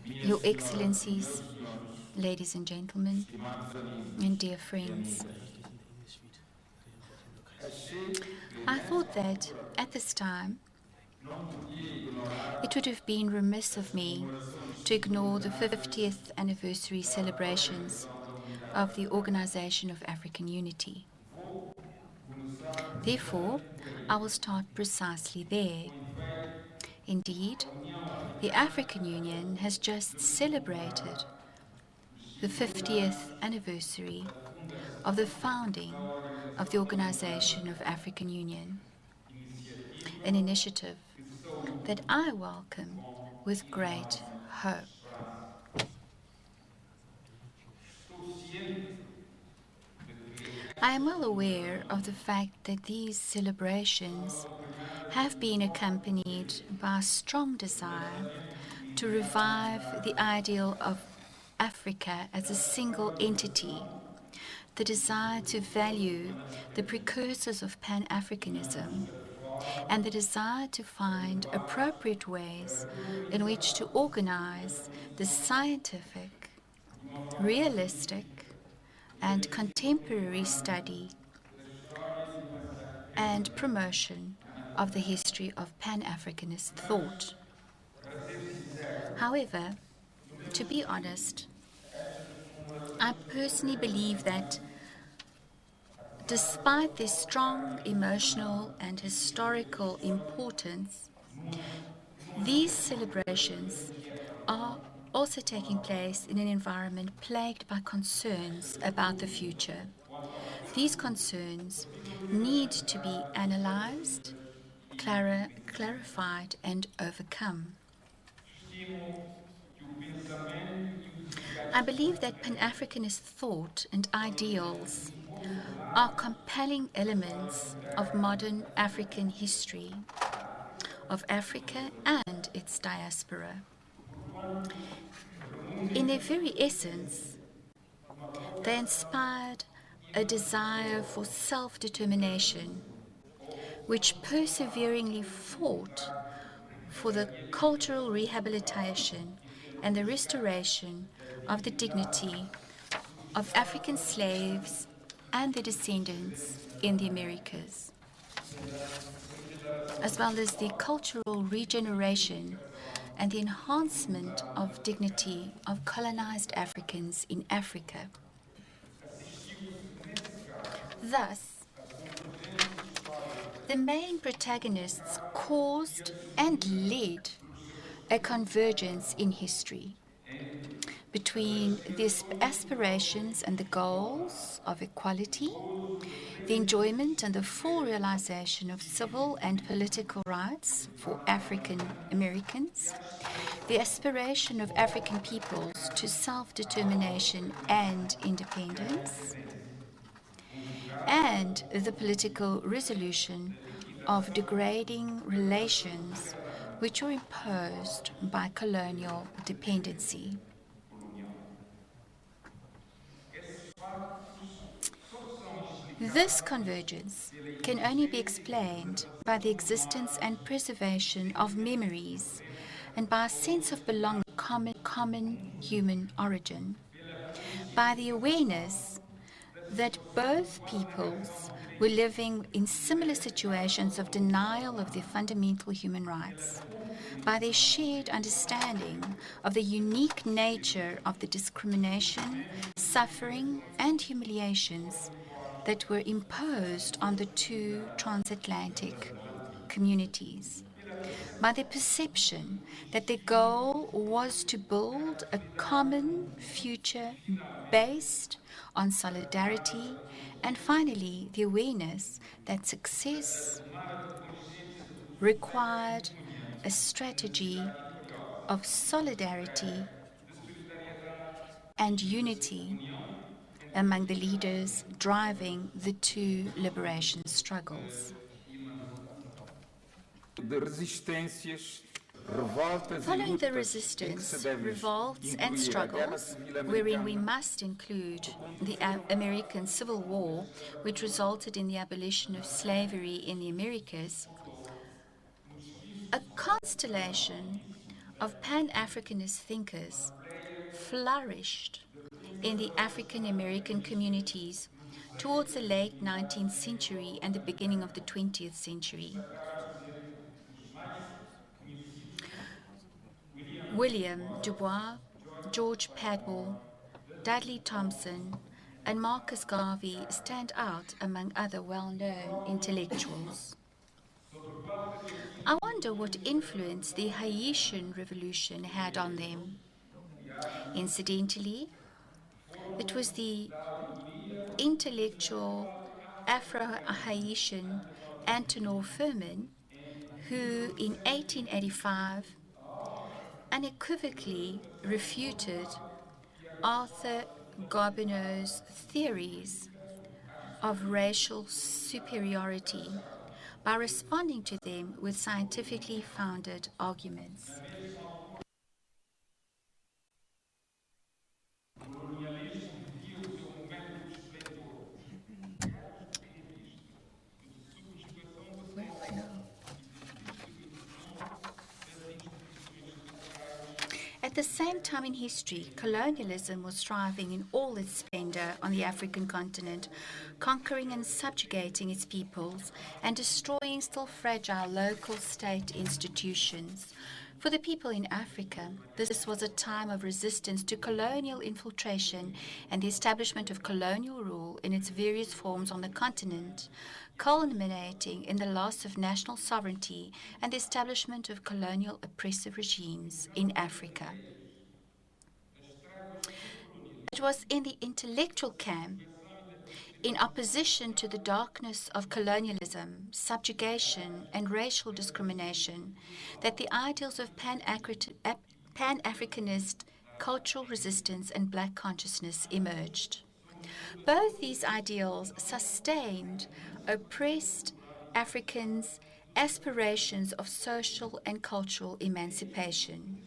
Your Excellencies, ladies and gentlemen, and dear friends, I thought that at this time it would have been remiss of me to ignore the 50th anniversary celebrations of the Organization of African Unity. Therefore, I will start precisely there. Indeed, the African Union has just celebrated the 50th anniversary of the founding of the Organization of African Union, an initiative that I welcome with great hope. I am well aware of the fact that these celebrations have been accompanied by a strong desire to revive the ideal of Africa as a single entity, the desire to value the precursors of Pan-Africanism, and the desire to find appropriate ways in which to organize the scientific, realistic, and contemporary study and promotion of the history of Pan-Africanist thought. However, to be honest, I personally believe that despite their strong emotional and historical importance, these celebrations are also taking place in an environment plagued by concerns about the future. These concerns need to be analyzed, clarified, and overcome. I believe that Pan-Africanist thought and ideals are compelling elements of modern African history, of Africa and its diaspora. In their very essence, they inspired a desire for self-determination, which perseveringly fought for the cultural rehabilitation and the restoration of the dignity of African slaves and their descendants in the Americas, as well as the cultural regeneration and the enhancement of dignity of colonized Africans in Africa. Thus, the main protagonists caused and led a convergence in history between the aspirations and the goals of equality, the enjoyment and the full realization of civil and political rights for African Americans, the aspiration of African peoples to self-determination and independence, and the political resolution of degrading relations which were imposed by colonial dependency. This convergence can only be explained by the existence and preservation of memories and by a sense of belonging, common human origin, by the awareness that both peoples were living in similar situations of denial of their fundamental human rights, by their shared understanding of the unique nature of the discrimination, suffering, and humiliations that were imposed on the two transatlantic communities, by the perception that the goal was to build a common future based on solidarity, and finally, the awareness that success required a strategy of solidarity and unity among the leaders driving the two liberation struggles. Following the resistance, revolts, and struggles, wherein we must include the American Civil War, which resulted in the abolition of slavery in the Americas, a constellation of Pan-Africanist thinkers flourished in the African American communities towards the late 19th century and the beginning of the 20th century. William Du Bois, George Padmore, Dudley Thompson, and Marcus Garvey stand out among other well-known intellectuals. I wonder what influence the Haitian Revolution had on them. Incidentally, it was the intellectual Afro-Haitian Antonio Firmin who, in 1885, unequivocally refuted Arthur Gobineau's theories of racial superiority by responding to them with scientifically founded arguments. colonialismo vivia o seu momento de esplendor, pós-imperialista, e de subjugação da terra e de destruição das instituições locais. At the same time in history, colonialism was thriving in all its splendor on the African continent, conquering and subjugating its peoples and destroying still fragile local state institutions. For the people in Africa, this was a time of resistance to colonial infiltration and the establishment of colonial rule in its various forms on the continent, culminating in the loss of national sovereignty and the establishment of colonial oppressive regimes in Africa. It was in the intellectual camp, in opposition to the darkness of colonialism, subjugation, and racial discrimination, that the ideals of Pan-Africanist cultural resistance and black consciousness emerged. Both these ideals sustained oppressed Africans' aspirations of social and cultural emancipation.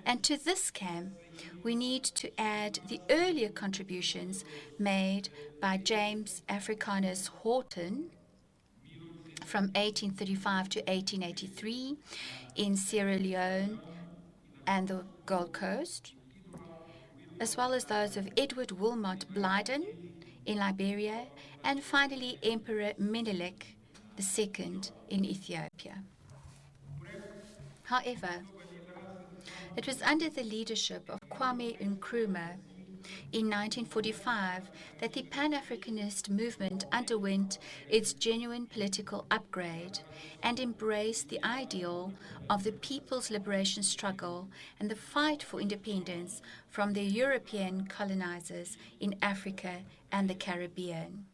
And to this camp, we need to add the earlier contributions made by James Africanus Horton from 1835 to 1883 in Sierra Leone and the Gold Coast, as well as those of Edward Wilmot Blyden in Liberia, and finally Emperor Menelik II in Ethiopia. However, it was under the leadership of Kwame Nkrumah in 1945 that the Pan-Africanist movement underwent its genuine political upgrade and embraced the ideal of the people's liberation struggle and the fight for independence from the European colonizers in Africa and the Caribbean.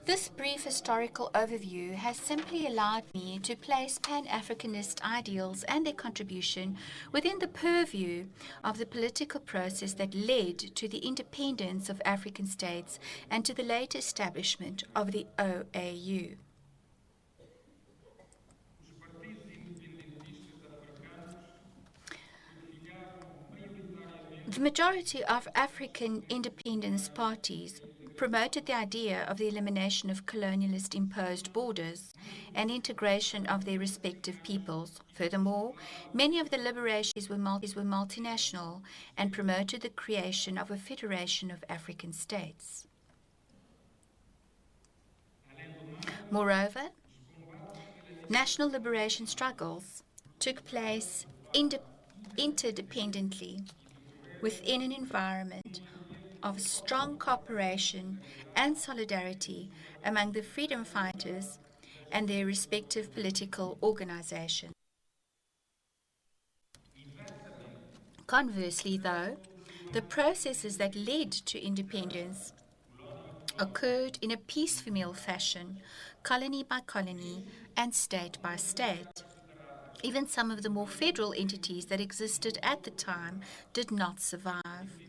This brief historical overview has simply allowed me to place Pan-Africanist ideals and their contribution within the purview of the political process that led to the independence of African states and to the late establishment of the OAU. The majority of African independence parties promoted the idea of the elimination of colonialist-imposed borders and integration of their respective peoples. Furthermore, many of the liberations were multinational and promoted the creation of a federation of African states. Moreover, national liberation struggles took place interdependently within an environment of strong cooperation and solidarity among the freedom fighters and their respective political organizations. Conversely, though, the processes that led to independence occurred in a piecemeal fashion, colony by colony and state by state. Even some of the more federal entities that existed at the time did not survive.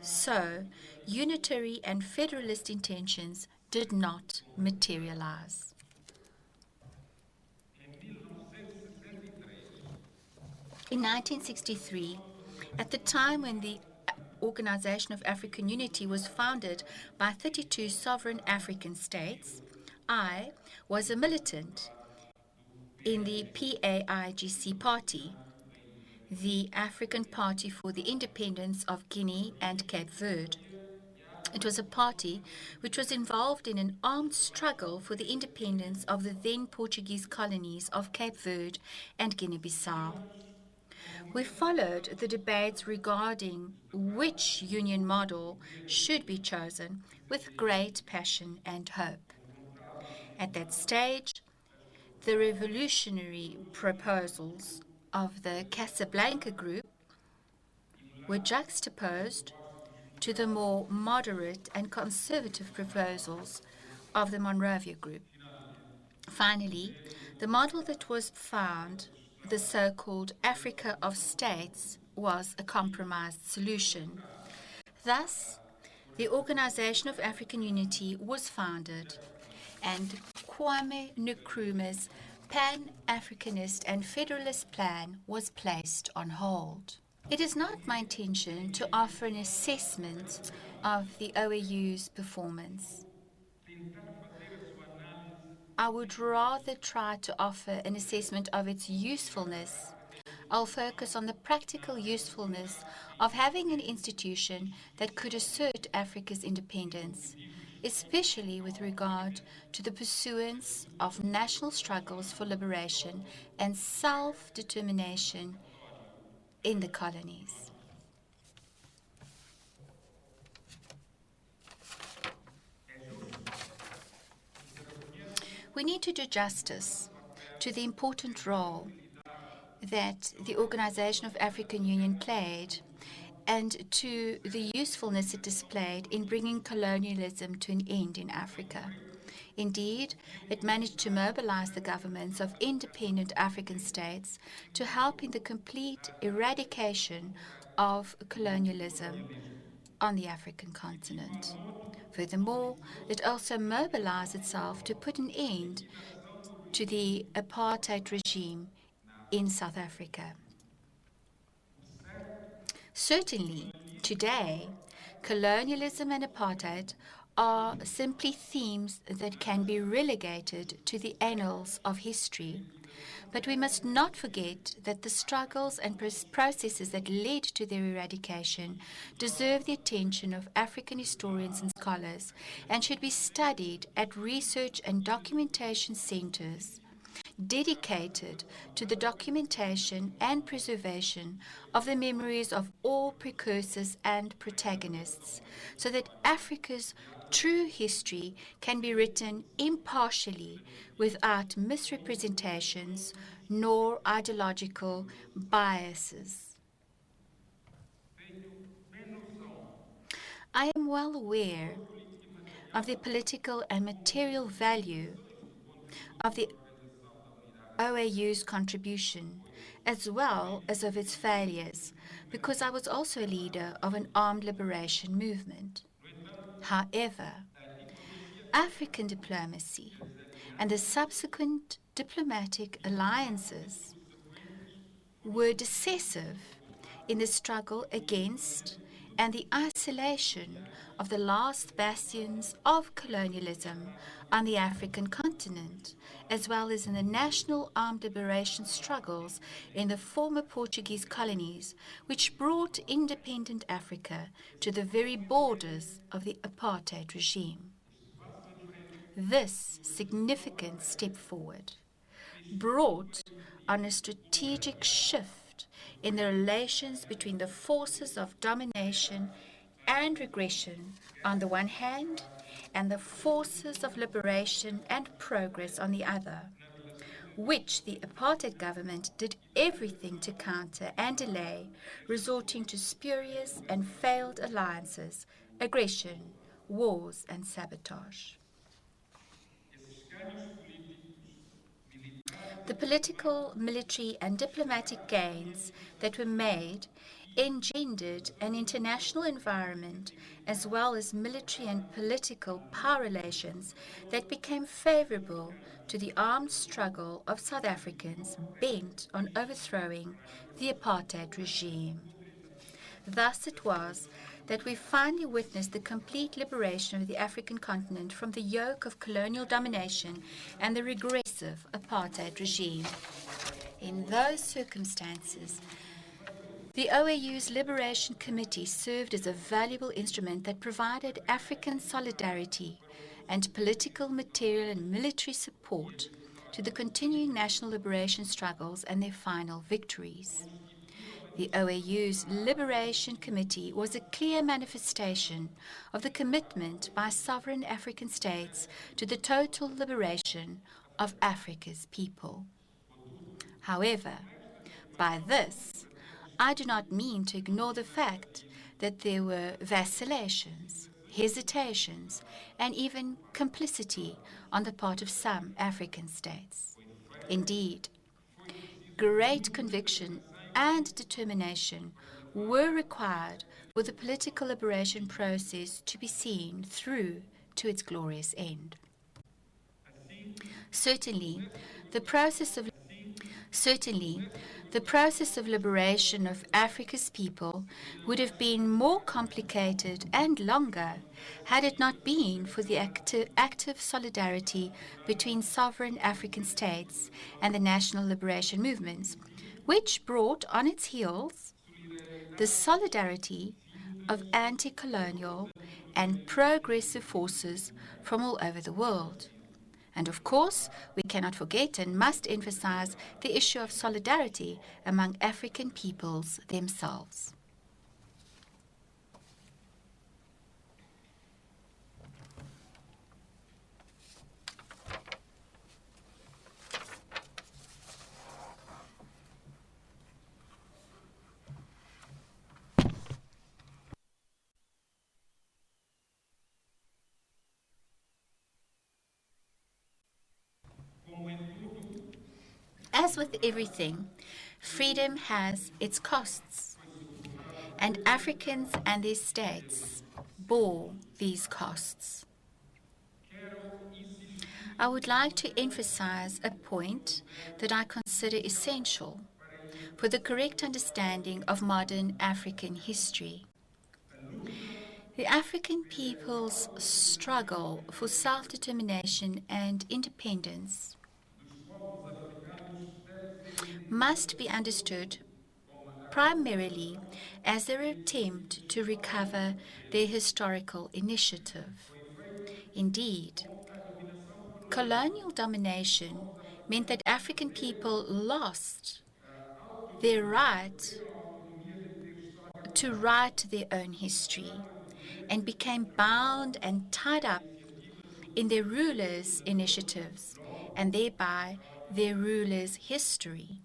So, unitary and federalist intentions did not materialize. In 1963, at the time when the Organization of African Unity was founded by 32 sovereign African states, I was a militant in the PAIGC party, the African Party for the Independence of Guinea and Cape Verde. It was a party which was involved in an armed struggle for the independence of the then Portuguese colonies of Cape Verde and Guinea-Bissau. We followed the debates regarding which union model should be chosen with great passion and hope. At that stage, the revolutionary proposals of the Casablanca group were juxtaposed to the more moderate and conservative proposals of the Monrovia group. Finally, the model that was found, the so-called Africa of States, was a compromised solution. Thus, the Organization of African Unity was founded, and Kwame Nkrumah's Pan-Africanist and Federalist plan was placed on hold. It is not my intention to offer an assessment of the OAU's performance. I would rather try to offer an assessment of its usefulness. I'll focus on the practical usefulness of having an institution that could assert Africa's independence, especially with regard to the pursuance of national struggles for liberation and self-determination in the colonies. We need to do justice to the important role that the Organization of African Union played and to the usefulness it displayed in bringing colonialism to an end in Africa. Indeed, it managed to mobilize the governments of independent African states to help in the complete eradication of colonialism on the African continent. Furthermore, it also mobilized itself to put an end to the apartheid regime in South Africa. Certainly, today, colonialism and apartheid are simply themes that can be relegated to the annals of history. But we must not forget that the struggles and processes that led to their eradication deserve the attention of African historians and scholars and should be studied at research and documentation centers dedicated to the documentation and preservation of the memories of all precursors and protagonists, so that Africa's true history can be written impartially without misrepresentations nor ideological biases. I am well aware of the political and material value of the OAU's contribution, as well as of its failures, because I was also a leader of an armed liberation movement. However, African diplomacy and the subsequent diplomatic alliances were decisive in the struggle against and the isolation of the last bastions of colonialism on the African continent, as well as in the national armed liberation struggles in the former Portuguese colonies, which brought independent Africa to the very borders of the apartheid regime. This significant step forward brought on a strategic shift in the relations between the forces of domination and regression on the one hand, and the forces of liberation and progress on the other, which the apartheid government did everything to counter and delay, resorting to spurious and failed alliances, aggression, wars, and sabotage. The political, military, and diplomatic gains that were made engendered an international environment as well as military and political power relations that became favorable to the armed struggle of South Africans bent on overthrowing the apartheid regime. Thus it was that we finally witnessed the complete liberation of the African continent from the yoke of colonial domination and the regressive apartheid regime. In those circumstances, the OAU's Liberation Committee served as a valuable instrument that provided African solidarity and political, material, and military support to the continuing national liberation struggles and their final victories. The OAU's Liberation Committee was a clear manifestation of the commitment by sovereign African states to the total liberation of Africa's people. However, by this, I do not mean to ignore the fact that there were vacillations, hesitations, and even complicity on the part of some African states. Indeed, great conviction and determination were required for the political liberation process to be seen through to its glorious end. Certainly, the process of liberation of Africa's people would have been more complicated and longer had it not been for the active solidarity between sovereign African states and the national liberation movements, which brought on its heels the solidarity of anti-colonial and progressive forces from all over the world. And of course, we cannot forget and must emphasize the issue of solidarity among African peoples themselves. As with everything, freedom has its costs, and Africans and their states bore these costs. I would like to emphasize a point that I consider essential for the correct understanding of modern African history. The African people's struggle for self-determination and independence must be understood primarily as their attempt to recover their historical initiative. Indeed, colonial domination meant that African people lost their right to write their own history and became bound and tied up in their rulers' initiatives and thereby their rulers' history.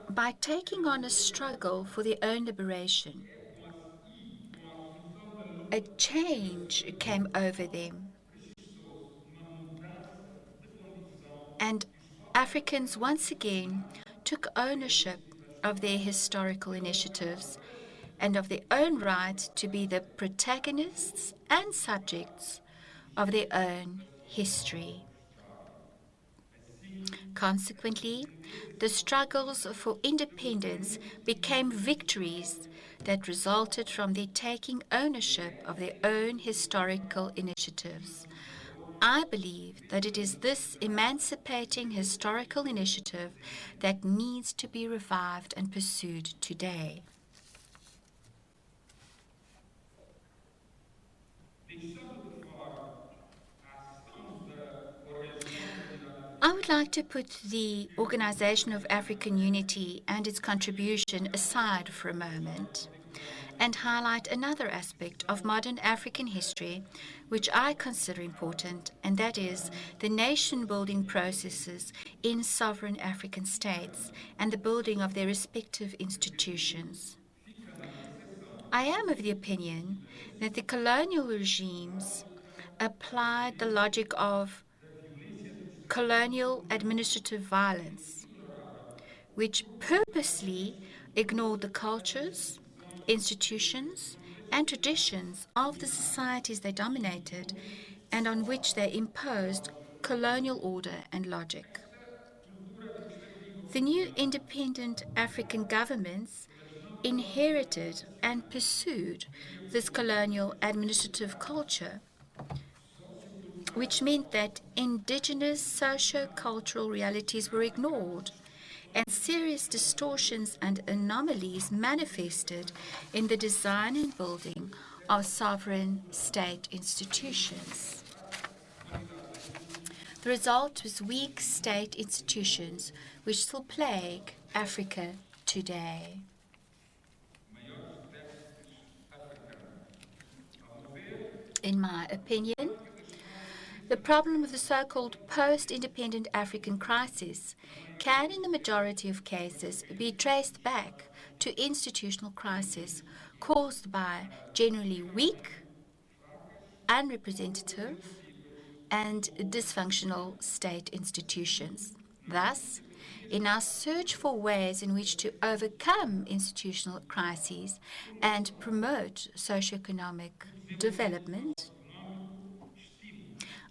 By taking on a struggle for their own liberation, a change came over them, and Africans once again took ownership of their historical initiatives and of their own right to be the protagonists and subjects of their own history. Consequently, the struggles for independence became victories that resulted from their taking ownership of their own historical initiatives. I believe that it is this emancipating historical initiative that needs to be revived and pursued today. I would like to put the Organization of African Unity and its contribution aside for a moment and highlight another aspect of modern African history which I consider important, and that is the nation-building processes in sovereign African states and the building of their respective institutions. I am of the opinion that the colonial regimes applied the logic of colonial administrative violence, which purposely ignored the cultures, institutions, and traditions of the societies they dominated and on which they imposed colonial order and logic. The new independent African governments inherited and pursued this colonial administrative culture, which meant that indigenous socio-cultural realities were ignored and serious distortions and anomalies manifested in the design and building of sovereign state institutions. The result was weak state institutions which still plague Africa today. In my opinion, the problem of the so-called post-independent African crisis can, in the majority of cases, be traced back to institutional crises caused by generally weak, unrepresentative, and dysfunctional state institutions. Thus, in our search for ways in which to overcome institutional crises and promote socioeconomic development,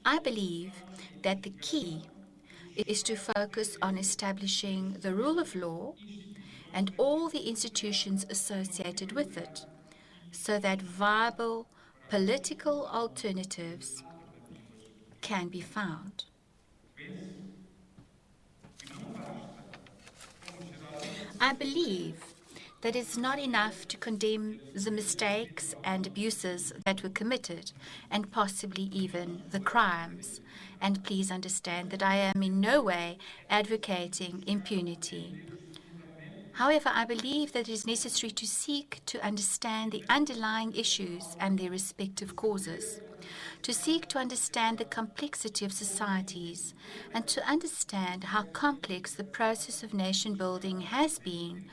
I believe that the key is to focus on establishing the rule of law and all the institutions associated with it, so that viable political alternatives can be found. I believe that it's not enough to condemn the mistakes and abuses that were committed, and possibly even the crimes. And please understand that I am in no way advocating impunity. However, I believe that it is necessary to seek to understand the underlying issues and their respective causes, to seek to understand the complexity of societies, and to understand how complex the process of nation building has been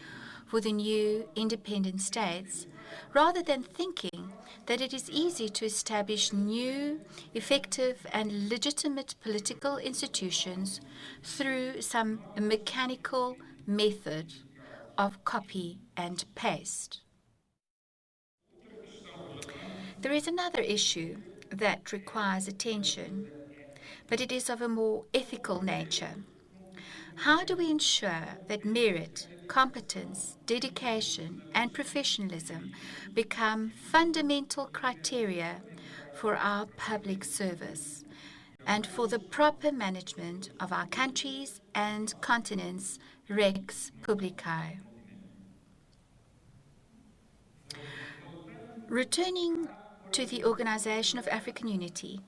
for the new independent states, rather than thinking that it is easy to establish new, effective, and legitimate political institutions through some mechanical method of copy and paste. There is another issue that requires attention, but it is of a more ethical nature. How do we ensure that merit, competence, dedication, and professionalism become fundamental criteria for our public service and for the proper management of our countries and continents' rex publicae? Returning to the Organization of African Unity,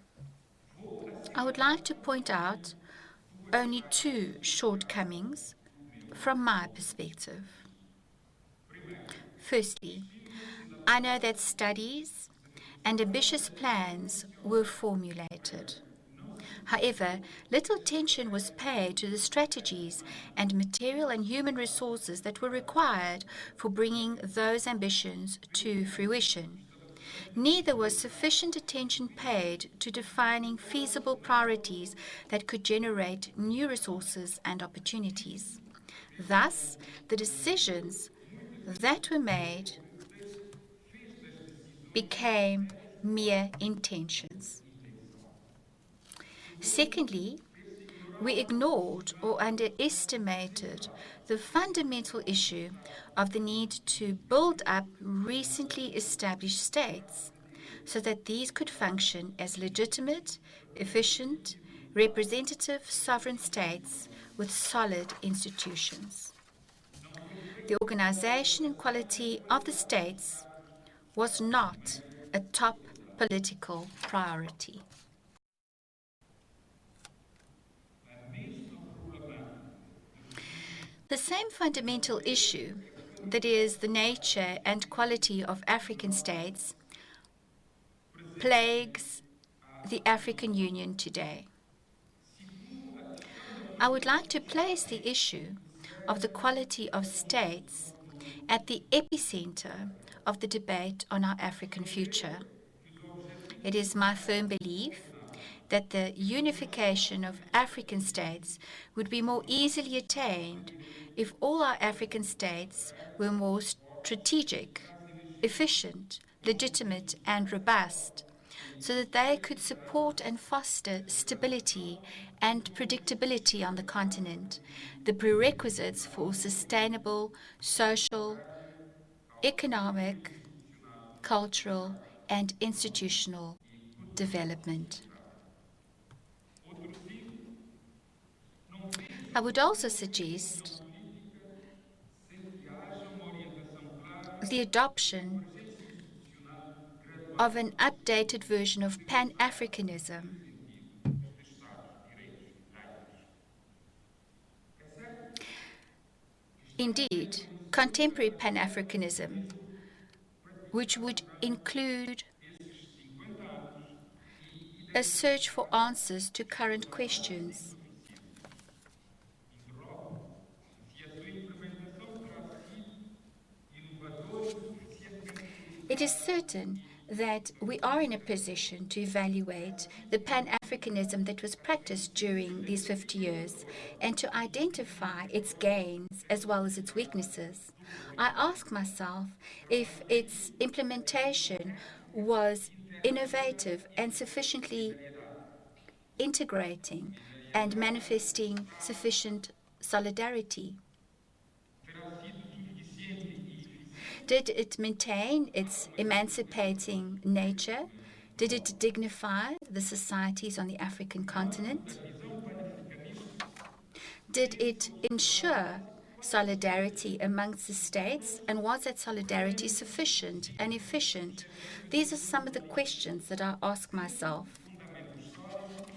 I would like to point out only two shortcomings from my perspective. Firstly, I know that studies and ambitious plans were formulated. However, little attention was paid to the strategies and material and human resources that were required for bringing those ambitions to fruition. Neither was sufficient attention paid to defining feasible priorities that could generate new resources and opportunities. Thus, the decisions that were made became mere intentions. Secondly, we ignored or underestimated the fundamental issue of the need to build up recently established states so that these could function as legitimate, efficient, representative sovereign states with solid institutions. The organization and quality of the states was not a top political priority. The same fundamental issue, that is, the nature and quality of African states, plagues the African Union today. I would like to place the issue of the quality of states at the epicenter of the debate on our African future. It is my firm belief that the unification of African states would be more easily attained if all our African states were more strategic, efficient, legitimate, and robust, so that they could support and foster stability and predictability on the continent, the prerequisites for sustainable social, economic, institucional cultural, necessário and institutional e proteção development. equilibrada. Outro cinco, não I pense would que se also consegue uma suggest união política sem que haja uma orientação the clara de adoption convergência institucional of an gradual updated version e of universal no Pan-Africanism. sentido de Estados de direitos laicos. É certo que estamos a Indeed, reconhecer contemporary cada vez Pan-Africanism, menos which praticado would durante include esses 50 anos e a search for identificar answers to current pela falta de questions. significado. Interrogo se a sua implementação terá sido inovadora e suficientemente It is qualificada certain e that we are in a position to evaluate the Pan Africanism that was practiced during these 50 years and to identify its gains as well as its weaknesses. I ask myself if its implementation was innovative and sufficiently integrating and manifesting sufficient solidarity. terá sido suficiente e eficiente Did it maintain para its uma instituição emancipating nature? efetivamente Did it nova. dignify the societies on the African No âmbito da continent? visão panafricanista, Did it penso que ensure trata-se quase sempre solidarity amongst the states? And was that solidarity sufficient and efficient? These are some of the questions that I ask myself. fundamentos sólidos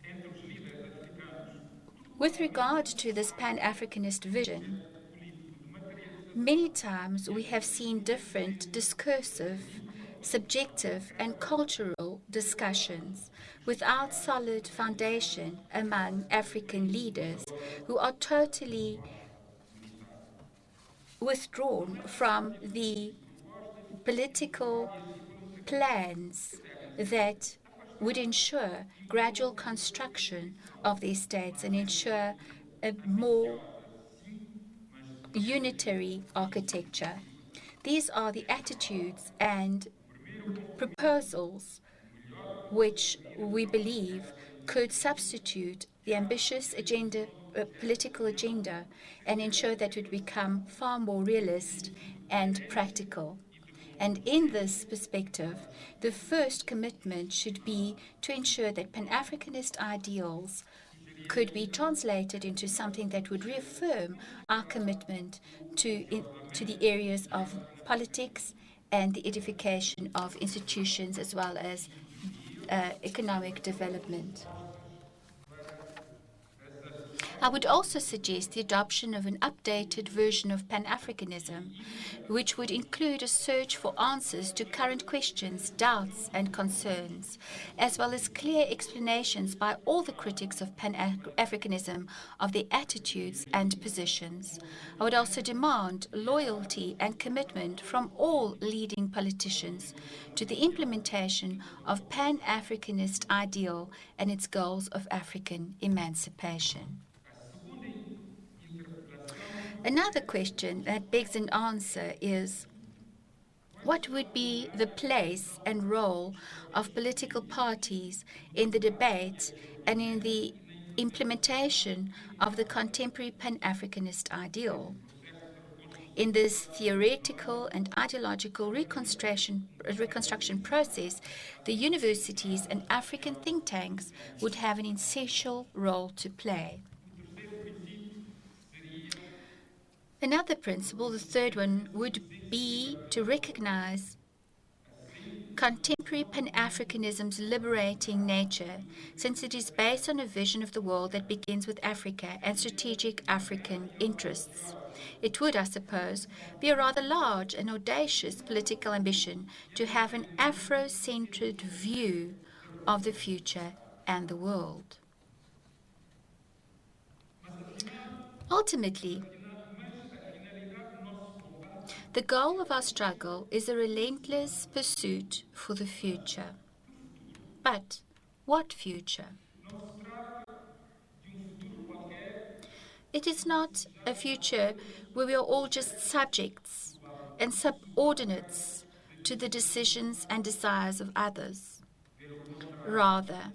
entre os líderes africanos, With regard particularmente to this Pan Africanist no vision, processo político de many materialização times we have destes seen different princípios discursive, definidos subjective, and cultural discussions without solid foundation among African leaders who are totally militar. withdrawn Não é from necessário the discutir propostas political innovadoras e conservadoras que plans devem that would afastar ensure e gradual impor uma construction of concepção these states and mais ensure a more ambiciosa, sim, mas unitary urgente e architecture. efetiva. These are the attitudes and O primeiro contributo, proposals o melhor que poderia which vir we a believe esta could iniciativa substitute the era a ambitious agenda, realização de um projeto political real, agenda, and ensure sério that it e would become consistente, far more realist revestido de and coerência practical. e de And in consistência this perspective, nas the first commitment should be to ensure that Pan Africanist ideals could be Sugerirei translated into something that would reaffirm our commitment to the areas of politics and the edification of institutions as well as economic development. para as I would atuais also suggest the adoption of an updated version of Pan Africanism, which would include a search for answers to current questions, doubts, and concerns, as well as clear explanations by all the critics of Pan Africanism of their attitudes and positions. I would also demand loyalty and commitment from all leading politicians to the implementation of Pan Africanist ideal and its goals of African emancipation. A segunda interpelação Another é question that begs an answer is qual what será would o be the lugar place and role of political parties in the debate debate and in the implementation of the contemporary Pan Africanist ideal? processo de In reconstrução this theoretical and ideological reconstruction process, the universities and African think tanks would have an essential role to play. o terceiro princípio seria Another principle, the third one, would be to recognize assim contemporary Pan Africanism's liberating nature, since it is based on a vision of the world that begins with Africa and strategic African interests. It would, I suppose, be a rather large and audacious political ambition to have an Afro centered view of the future and the world. mas afinal Ultimately, a finalidade do nosso combate the goal of our struggle is a relentless pursuit for the future. do futuro But what future? não se trata de futuro qualquer It is not a future where we are all just subjects and subordinates to the decisions and desires of others. pelo contrário Rather,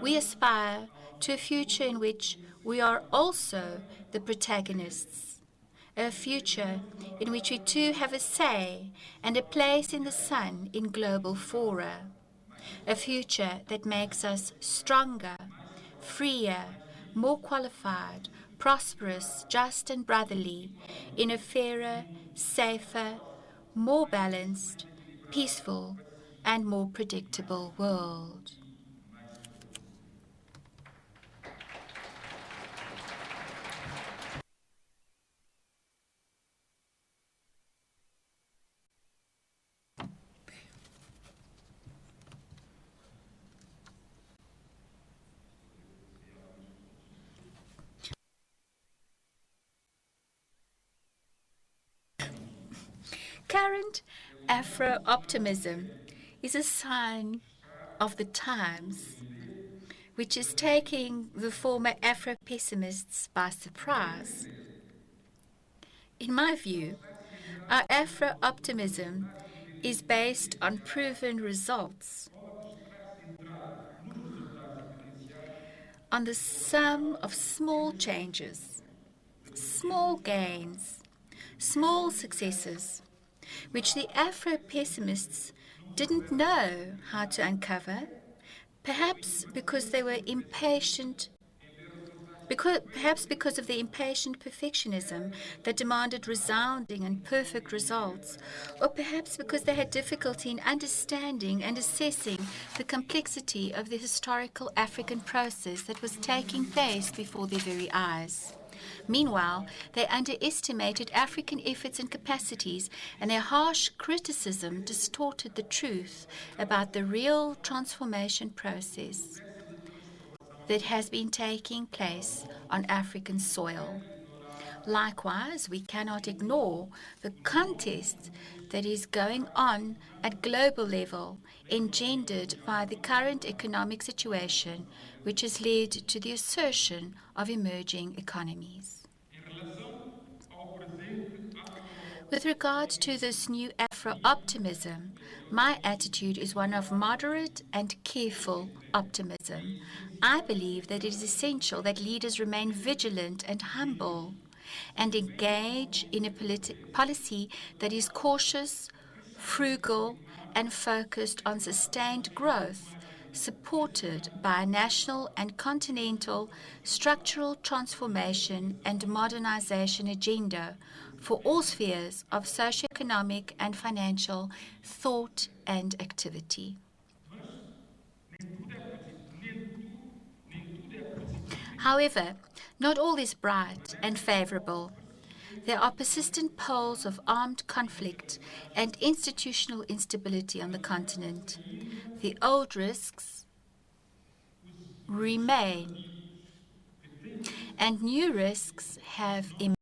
we aspiramos aspire a to a future in which we are also the protagonists a future in which we too have a say and a place in the sun in global fora, a future that makes us stronger, freer, more qualified, prosperous, just, and brotherly, in a fairer, safer, more balanced, peaceful, and more predictable world. e mais seguro. Current Afro optimism is a sign of the times, which is taking the former Afro pessimists by surprise. In my view, our Afro optimism is based on proven results, Pode estar centrado nos resultados evidenciados on the sum of small changes, small gains, small successes, which the Afro pessimists didn't know how to uncover, perhaps because they were impatient. Perhaps because of the impatient perfectionism that demanded resounding and perfect results, or perhaps because they had difficulty in understanding and assessing the complexity of the historical African process that was taking place before their very eyes. Meanwhile, they underestimated African efforts and capacities, and their harsh criticism distorted the truth about the real transformation process that has been taking place on African soil. Likewise, we cannot ignore the contest that is going on at global level, engendered by the current economic situation, which has led to the assertion of emerging economies. em relação ao presente With regard to this new Afro optimism, my attitude is one of moderate and careful optimism. I believe that it is essential that leaders remain vigilant and humble and engage in a policy that is cautious, frugal, and focused on sustained growth, supported by a national and continental structural transformation and modernization agenda for all spheres of socioeconomic and financial thought and activity. mas nem tudo é precipício, However, not all is bright and favorable. There are persistent poles of armed conflict and institutional instability on the continent. The old risks os remain, desafios que têm que ser and new risks have emerged.